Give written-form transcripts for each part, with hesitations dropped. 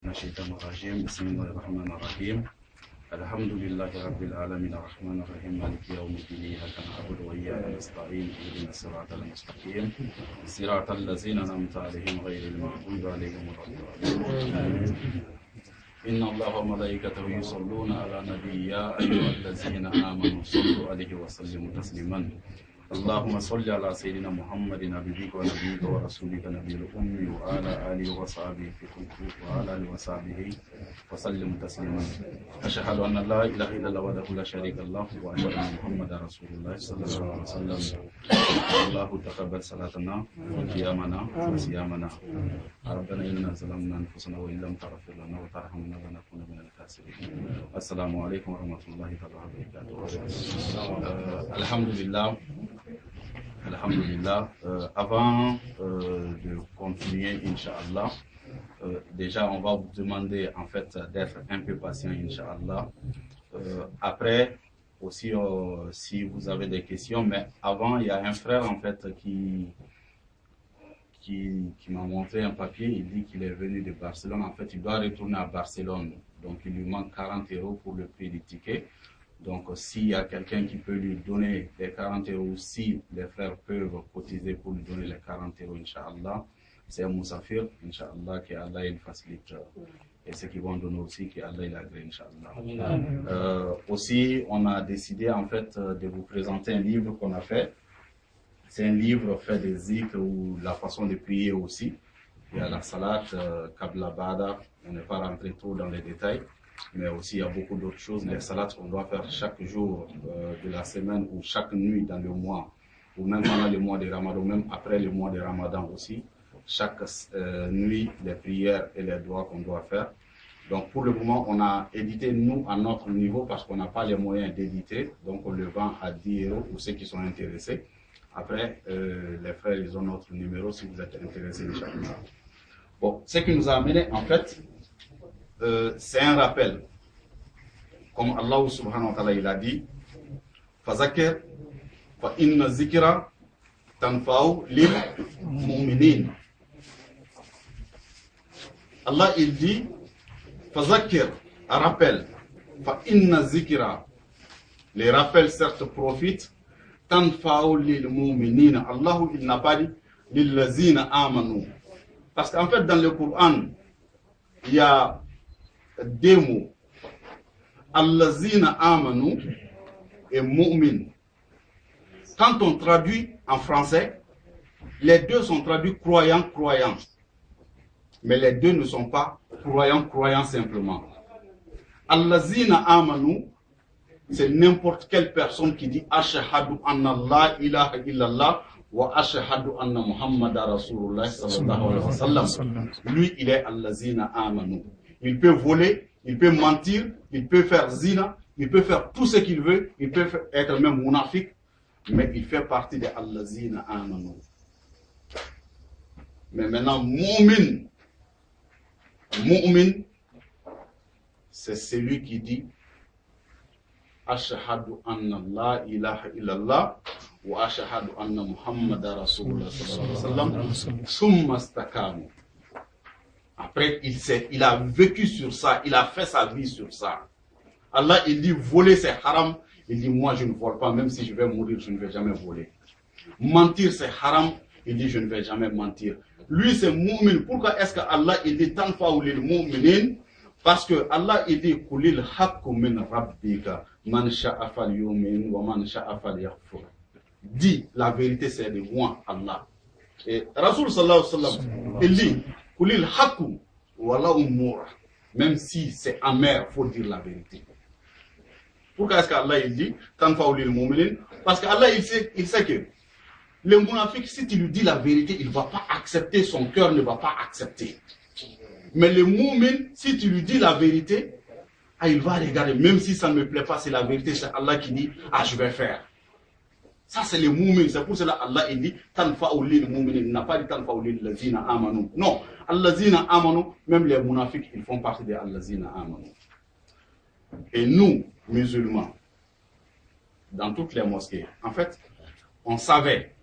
الشيطان الرجيم بسم الله الرحمن الرحيم الحمد لله رب العالمين الرحمن الرحيم مالك يوم الدين إياك نعبد وإياك نستعين اهدنا الصراط المستقيم صراط الذين أنعمت عليهم غير المغضوب عليهم ولا الضالين إن الله وملائكته يصلون على النبي يا أيها الذين آمنوا صلوا عليه وسلموا تسليما اللهم صل على سيدنا محمد نبيك ونبيك ورسولك نبي الأمي وعلى آله وصحبه في كل وعلى آله وصحبه وسلم تسليما أشهد أن لا إله إلا الله وحده لا شريك له وأشهد أن محمدا رسول الله صلى الله عليه وسلم الله تقبل صلاتنا وقيامنا وصيامنا ربنا إننا ظلمنا أنفسنا وإن لم تغفر لنا وترحمنا لنكون من الخاسرين السلام عليكم ورحمة الله وبركاته الحمد لله. Alhamdulillah, avant de continuer, Inch'Allah, déjà on va vous demander en fait d'être un peu patient, Inch'Allah. Après, aussi si vous avez des questions, mais avant il y a un frère en fait qui m'a montré un papier, il dit qu'il est venu de Barcelone, en fait il doit retourner à Barcelone, donc il lui manque 40 € pour le prix du ticket. Donc, s'il y a quelqu'un qui peut lui donner les 40 €, si les frères peuvent cotiser pour lui donner les 40 €, Inch'Allah, c'est un Moussafir, Inch'Allah, qu'Allah il facilite. Et ceux qui vont donner aussi, qu'Allah il agrée, Inch'Allah. Aussi, on a décidé en fait de vous présenter un livre qu'on a fait. C'est un livre fait des zikr ou la façon de prier aussi. Il y a la salat, Qabla Bada, on n'est pas rentré trop dans les détails. Mais aussi il y a beaucoup d'autres choses, les salats qu'on doit faire chaque jour de la semaine ou chaque nuit dans le mois, ou même pendant le mois de Ramadan, même après le mois de Ramadan aussi, chaque nuit les prières et les doigts qu'on doit faire. Donc pour le moment on a édité nous à notre niveau parce qu'on n'a pas les moyens d'éditer, donc on le vend à 10 € pour ceux qui sont intéressés. Après les frères ils ont notre numéro si vous êtes intéressés, Inch'Allah. Bon, ce qui nous a amené en fait, c'est un rappel. Comme Allah subhanahu wa ta'ala il a dit, Fazakir, fa inna zikra tanfa'u lil mu'minin. Allah il dit, Fazakir, un rappel, fa inna zikra, les rappels certes profitent, tanfa'u lil mu'minin. Allah il n'a pas dit, lil lazina amanu. Parce qu'en fait dans le Coran, il y a deux mots, Allazina amanu et mu'min. Quand on traduit en français, les deux sont traduits croyants, croyants. Mais les deux ne sont pas croyants, croyants simplement. Allazina amanu, c'est n'importe quelle personne qui dit Ashhadu anna la ilaha illallah wa ashhadu anna Muhammadar Rasulullah sallallahu alayhi wa sallam. Lui, il est Allazina amanu. Il peut voler, il peut mentir, il peut faire zina, il peut faire tout ce qu'il veut, il peut être même munafik, mais il fait partie de Allazina amanu. Mais maintenant, mu'min, c'est celui qui dit Ashhadu anna la ilaha illallah wa ashhadu anna Muhammadar Rasulullah sallallahu alayhi wa sallam, summa istaqamu. Après, il a vécu sur ça, il a fait sa vie sur ça. Allah, il dit, voler c'est haram. Il dit, moi je ne vole pas, même si je vais mourir, je ne vais jamais voler. Mentir c'est haram. Il dit, je ne vais jamais mentir. Lui c'est mu'min. Pourquoi est-ce que Allah, il dit, tanfa'u lil mu'minin? Parce que Allah, il dit, kulil haqqu min rabbika, man sha'a falyu'min wa man sha'a falyakfur. Dis, la vérité c'est de moi, Allah. Et Rasul sallallahu alayhi wa sallam, il dit, Kulil hakum, wala umura. Même si c'est amer, il faut dire la vérité. Pourquoi est-ce qu'Allah il dit Tanfa'u lil mu'minin? Parce qu'Allah il sait que le munafik, si tu lui dis la vérité, il ne va pas accepter, son cœur ne va pas accepter. Mais le mu'min, si tu lui dis la vérité, il va regarder, même si ça ne me plaît pas, c'est la vérité, c'est Allah qui dit je vais faire. Ça c'est le mu'min, c'est pour cela Allah il dit Tanfa'u lil mu'minin, il n'a pas dit Tanfa'u lil lazina amanu. Non, allazina amanu, même les munafiques, ils font partie des allazina amanu. Et nous, musulmans, dans toutes les mosquées, en fait, on savait,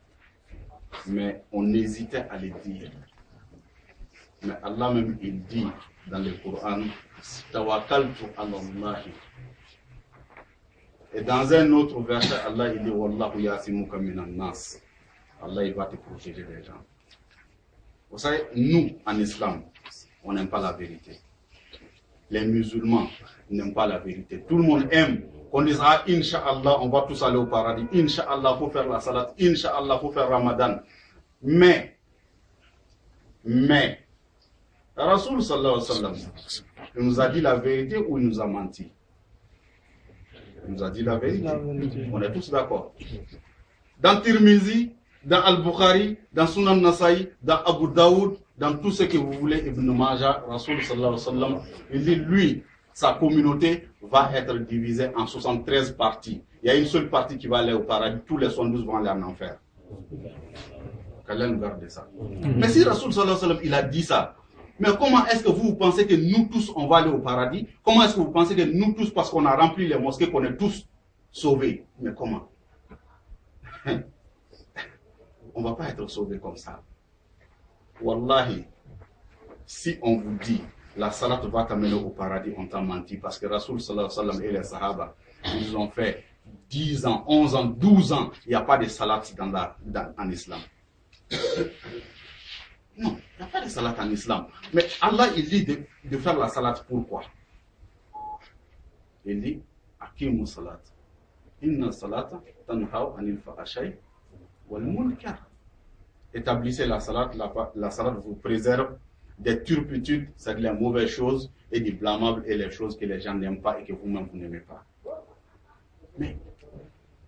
mais on hésitait à les dire. Mais Allah même, il dit dans le Coran, Tawakkaltu ala Allahi. Et dans un autre verset, Allah il dit, Wallahu yasimuka minan nas. Allah il va te protéger des gens. Vous savez, nous, en islam, on n'aime pas la vérité. Les musulmans n'aiment pas la vérité. Tout le monde aime qu'on dise, ah, Inch'Allah, on va tous aller au paradis. Inch'Allah, il faut faire la salat. Inch'Allah, il faut faire Ramadan. Mais, Rasoul sallallahu alayhi wa sallam, il nous a dit la vérité ou il nous a menti? Il nous a dit la vérité. On est tous d'accord. Dans Tirmizi, dans Al-Bukhari, dans Sunan Nasa'i, dans Abu Daoud, dans tout ce que vous voulez, Ibn Majah, Rasoul sallallahu alayhi wa sallam, il dit, lui, sa communauté va être divisée en 73 parties. Il y a une seule partie qui va aller au paradis, tous les 72 vont aller en enfer. Qu'Allah nous garde de ça. Mais si Rasoul sallallahu alayhi wa sallam, il a dit ça, mais comment est-ce que vous pensez que nous tous, on va aller au paradis? Comment est-ce que vous pensez que nous tous, parce qu'on a rempli les mosquées, qu'on est tous sauvés? Mais comment? On ne va pas être sauvés comme ça. Wallahi, si on vous dit, la salat va t'amener au paradis, on t'a menti, parce que Rasoul sallallahu alayhi wa sallam et les sahaba, ils ont fait 10 ans, 11 ans, 12 ans, il n'y a pas de salat en islam. Non, il n'y a pas de salat en islam. Mais Allah, il dit de faire la salat pourquoi? Il dit, Akimu salat. Inna salata tanhaw anil fahsha'i wal munkar. Établissez la salat vous préserve des turpitudes, c'est-à-dire les mauvaises choses, et des blâmables et les choses que les gens n'aiment pas et que vous-même vous n'aimez pas. Mais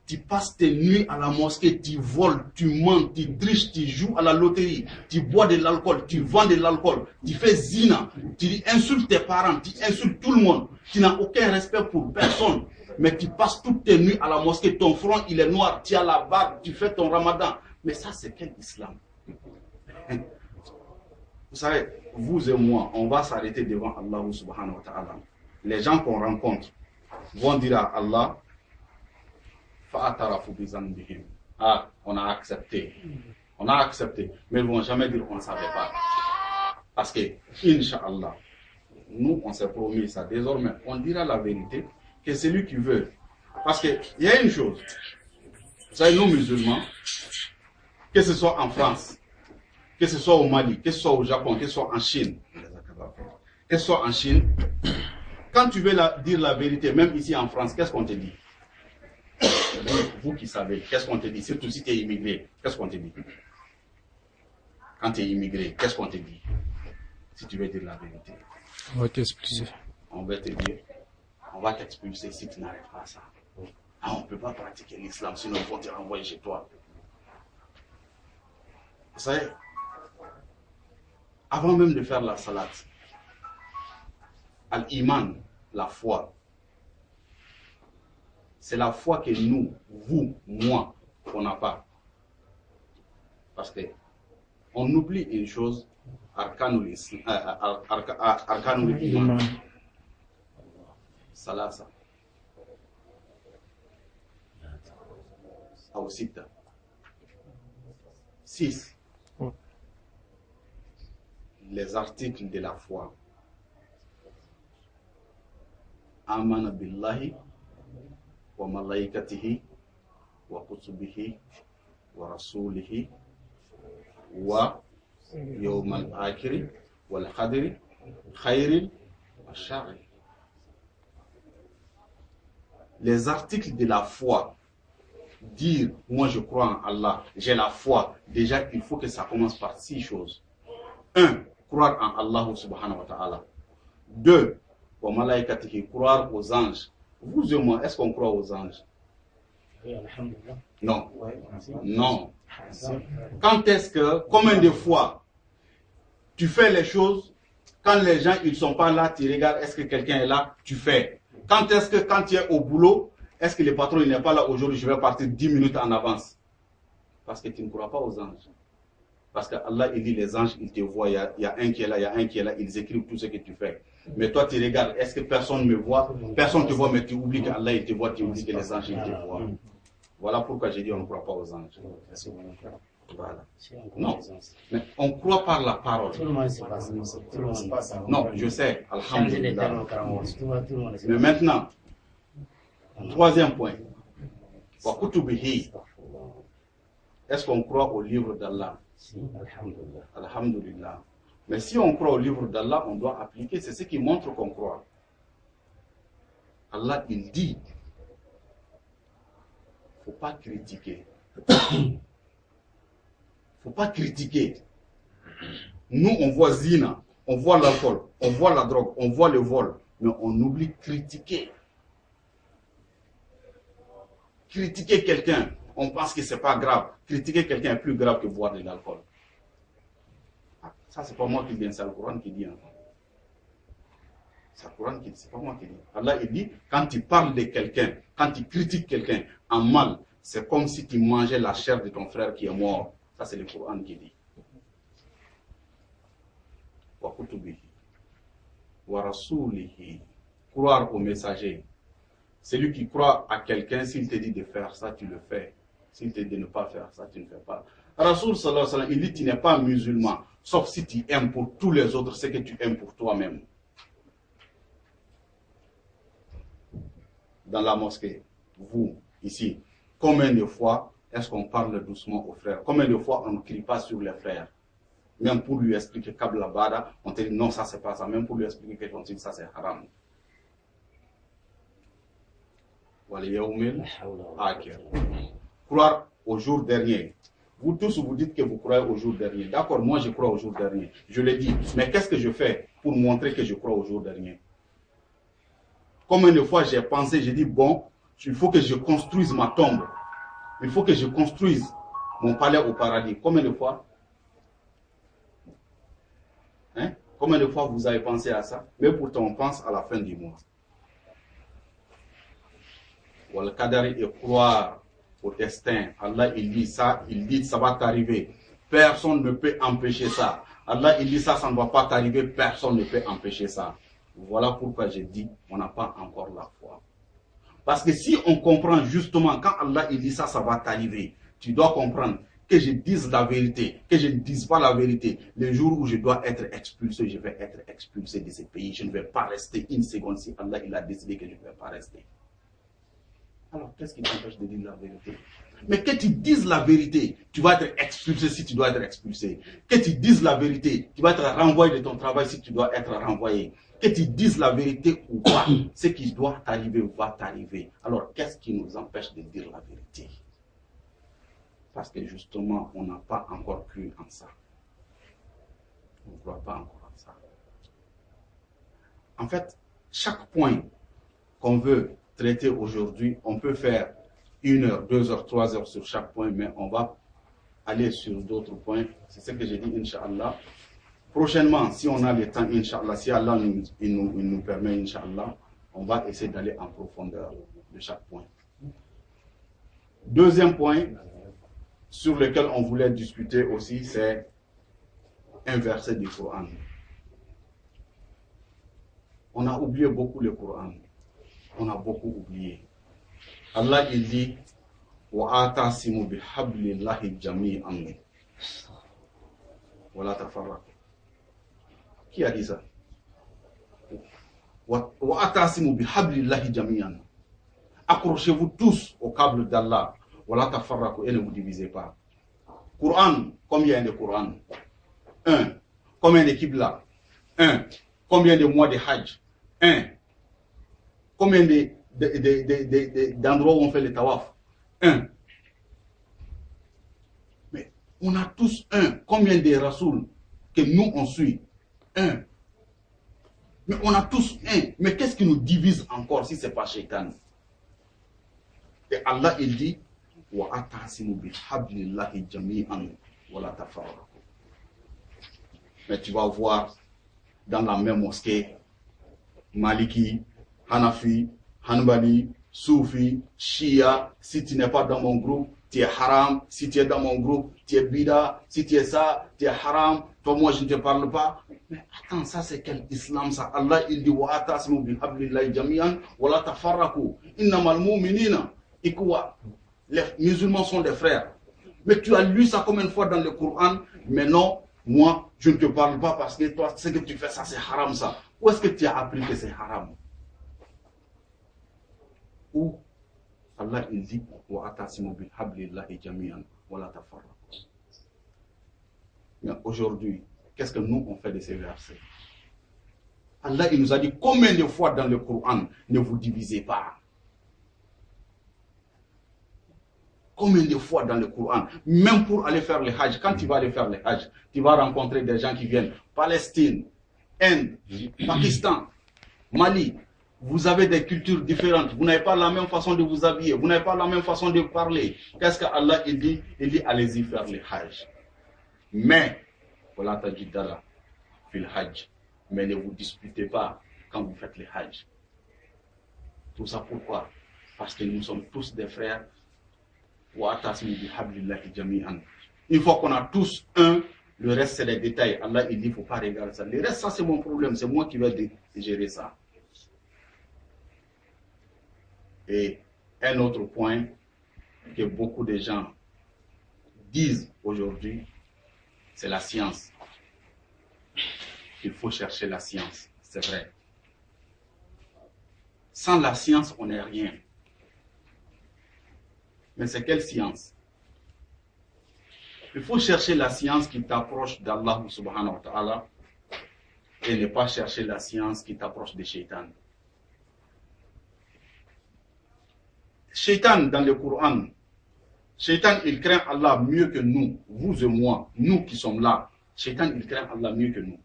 tu passes tes nuits à la mosquée, tu voles, tu mens, tu triches, tu joues à la loterie, tu bois de l'alcool, tu vends de l'alcool, tu fais zina, tu insultes tes parents, tu insultes tout le monde, tu n'as aucun respect pour personne, mais tu passes toutes tes nuits à la mosquée, ton front il est noir, tu as la barbe, tu fais ton ramadan. Mais ça c'est quel islam? Vous savez, vous et moi, on va s'arrêter devant Allah subhanahu wa ta'ala. Les gens qu'on rencontre vont dire à Allah, ah, on a accepté. On a accepté. Mais ils ne vont jamais dire qu'on ne savait pas. Parce que, Inch'Allah, nous, on s'est promis ça. Désormais, on dira la vérité, que c'est lui qui veut. Parce qu'il y a une chose. Vous savez, nous musulmans, que ce soit en France, que ce soit au Mali, que ce soit au Japon, que ce soit en Chine, que ce soit en Chine, quand tu veux dire la vérité, même ici en France, qu'est-ce qu'on te dit? Vous qui savez, qu'est-ce qu'on te dit? Surtout si tu es immigré, qu'est-ce qu'on te dit? Quand tu es immigré, qu'est-ce qu'on te dit? Si tu veux dire la vérité. On va t'expulser. On va te dire, on va t'expulser si tu n'arrêtes pas ça. Ah, on ne peut pas pratiquer l'islam, sinon il faut te renvoyer chez toi. Vous savez, avant même de faire la salat, al-iman, la foi, c'est la foi que nous, vous, moi, on n'a pas. Parce que on oublie une chose, arkanul iman, salasa, ou sita, 6. Les articles de la foi. Amana billahi wa malaikatihi wa kutubihi wa rasulihi wa yawmal akhiri wal qadri khayril wa sharri. Les articles de la foi. Dire, moi je crois en Allah, j'ai la foi. Déjà, il faut que ça commence par 6 choses. 1. Croire en Allah subhanahu wa ta'ala. 2. Wa malaikatihi, croire aux anges. Vous et moi, est-ce qu'on croit aux anges? Non. Non. Quand est-ce que, combien de fois, tu fais les choses, quand les gens ils ne sont pas là, tu regardes, est-ce que quelqu'un est là, tu fais. Quand est-ce que, quand tu es au boulot, est-ce que le patron il n'est pas là aujourd'hui, je vais partir 10 minutes en avance? Parce que tu ne crois pas aux anges. Parce que Allah, il dit, les anges, ils te voient, il y a un qui est là, il y a un qui est là, ils écrivent tout ce que tu fais. Mais toi, tu regardes, est-ce que personne me voit? Personne ne te voit, mais tu oublies qu'Allah, il te voit, tu oublies que les anges, ils te voient. Voilà pourquoi j'ai dit, on ne croit pas aux anges. Voilà. Non, mais on croit par la parole. Tout le monde se passe. Tout le monde. Non, je sais, Changer les alhamdulillah. termes, tout le monde. Mais maintenant, troisième point. Wa kutubihi. Est-ce qu'on croit au livre d'Allah? Si, alhamdulillah. Alhamdulillah. Mais si on croit au livre d'Allah, on doit appliquer. C'est ce qui montre qu'on croit. Allah, il dit, faut pas critiquer. Faut pas critiquer. Nous, on voit zina, on voit l'alcool, on voit la drogue, on voit le vol, mais on oublie critiquer. Critiquer quelqu'un, on pense que c'est pas grave. Critiquer quelqu'un est plus grave que boire de l'alcool. Ça, c'est pas moi qui dis, c'est le Coran qui dit. C'est le Coran qui dit, c'est pas moi qui dis. Allah, il dit, quand tu parles de quelqu'un, quand tu critiques quelqu'un en mal, c'est comme si tu mangeais la chair de ton frère qui est mort. Ça, c'est le Coran qui dit. Wa kutubihi, wa rasulihi. Croire au messager. Celui qui croit à quelqu'un, s'il te dit de faire ça, tu le fais. S'il te dit de ne pas faire ça, tu ne fais pas. Rasoul sallallahu alayhi wa sallam, il dit, tu n'es pas musulman, sauf si tu aimes pour tous les autres ce que tu aimes pour toi-même. Dans la mosquée, vous, ici, combien de fois est-ce qu'on parle doucement aux frères? Combien de fois on ne crie pas sur les frères? Même pour lui expliquer Kabla Bada, on te dit non, ça c'est pas ça. Même pour lui expliquer que ton ça c'est haram. Croire au jour dernier. Vous tous vous dites que vous croyez au jour dernier. D'accord, moi je crois au jour dernier. Je l'ai dit. Mais qu'est-ce que je fais pour montrer que je crois au jour dernier? Combien de fois j'ai pensé, j'ai dit bon, il faut que je construise ma tombe. Il faut que je construise mon palais au paradis. Combien de fois? Hein? Combien de fois vous avez pensé à ça? Mais pourtant on pense à la fin du mois. Wal qadari et croire au destin. Allah il dit ça va t'arriver. Personne ne peut empêcher ça. Allah il dit ça ne va pas t'arriver. Personne ne peut empêcher ça. Voilà pourquoi j'ai dit on n'a pas encore la foi. Parce que si on comprend justement quand Allah il dit ça va t'arriver, tu dois comprendre que je dise la vérité, que je ne dise pas la vérité. Le jour où je dois être expulsé, je vais être expulsé de ce pays. Je ne vais pas rester une seconde si Allah il a décidé que je ne vais pas rester. Alors, qu'est-ce qui t'empêche de dire la vérité? Mais que tu dises la vérité, tu vas être expulsé si tu dois être expulsé. Que tu dises la vérité, tu vas être renvoyé de ton travail si tu dois être renvoyé. Que tu dises la vérité ou pas, ce qui doit t'arriver va t'arriver. Alors, qu'est-ce qui nous empêche de dire la vérité? Parce que justement, on n'a pas encore cru en ça. On ne croit pas encore en ça. En fait, chaque point qu'on veut traiter aujourd'hui, on peut faire 1 heure, 2 heures, 3 heures sur chaque point, mais on va aller sur d'autres points. C'est ce que j'ai dit, Inch'Allah. Prochainement, si on a le temps, Inch'Allah, si Allah nous permet, Inch'Allah, on va essayer d'aller en profondeur de chaque point. Deuxième point sur lequel on voulait discuter aussi, c'est un verset du Coran. On a oublié beaucoup le Coran. On a beaucoup oublié. Allah il dit wa atasimu bihablillahi jami'an wa la tafarraqu. Qui a dit ça? Wa atasimu bihablillahi jami'an. Accrochez-vous tous au câble d'Allah wa la tafarraqu et ne vous divisez pas. Coran, combien de Coran? 1. Combien de Qibla? 1. Combien de mois de Hajj? 1. Combien d'endroits où on fait le tawaf? 1. Mais on a tous un. Combien de rasouls que nous on suit? 1. Mais on a tous un. Mais qu'est-ce qui nous divise encore si ce n'est pas Shaitan? Et Allah il dit wa atasimu bihablillahi jami'an wa la tafarraqu. Mais tu vas voir dans la même mosquée Maliki, Hanafi, Hanbali, Soufi, Shia. Si tu n'es pas dans mon groupe, tu es haram. Si tu es dans mon groupe, tu es bida. Si tu es ça, tu es haram. Toi, moi, je ne te parle pas. Mais attends, ça c'est quel islam ça? Allah, il dit wa atasimu bihablillahi jami'an wa la tafarraqu. Innamal mu'minina. Et quoi? Les musulmans sont des frères. Mais tu as lu ça combien de fois dans le Coran? Mais non, moi, je ne te parle pas parce que toi, ce que tu fais, ça c'est haram ça. Où est-ce que tu as appris que c'est haram? Ou Allah il dit mais aujourd'hui, qu'est-ce que nous on fait de ces versets? Allah il nous a dit combien de fois dans le Coran, ne vous divisez pas. Combien de fois dans le Coran, même pour aller faire le Hajj, quand tu vas aller faire le Hajj, tu vas rencontrer des gens qui viennent Palestine, Inde, Pakistan, Mali. Vous avez des cultures différentes, vous n'avez pas la même façon de vous habiller, vous n'avez pas la même façon de parler. Qu'est-ce que Allah il dit? Il dit allez-y faire le Hajj. Mais, voilà tajidala fil Hajj. Mais ne vous disputez pas quand vous faites le Hajj. Tout ça pourquoi? Parce que nous sommes tous des frères. Une fois qu'on a tous un, le reste c'est les détails. Allah il dit il ne faut pas regarder ça. Le reste ça c'est mon problème, c'est moi qui vais gérer ça. Et un autre point que beaucoup de gens disent aujourd'hui, c'est la science. Il faut chercher la science, c'est vrai. Sans la science, on n'est rien. Mais c'est quelle science? Il faut chercher la science qui t'approche d'Allah subhanahu wa ta'ala et ne pas chercher la science qui t'approche de Shaitan. Shaitan dans le Coran, Shaitan il craint Allah mieux que nous, vous et moi, nous qui sommes là. Shaitan il craint Allah mieux que nous.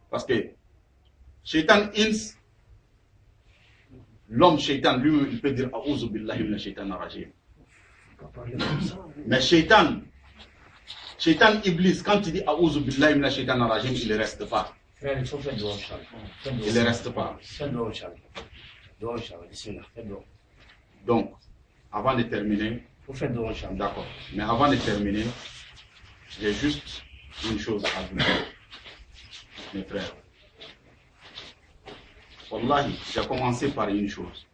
Parce que Shaitan ins, l'homme Shaitan lui il peut dire A'udhu billahi minash shaitanir rajim. Mais Shaitan Iblis, quand il dit A'udhu billahi minash shaitanir rajim, il ne reste pas. Il ne reste pas. Donc, avant de terminer, d'accord, mais avant de terminer, j'ai juste une chose à vous dire, mes frères. Wallahi, j'ai commencé par une chose.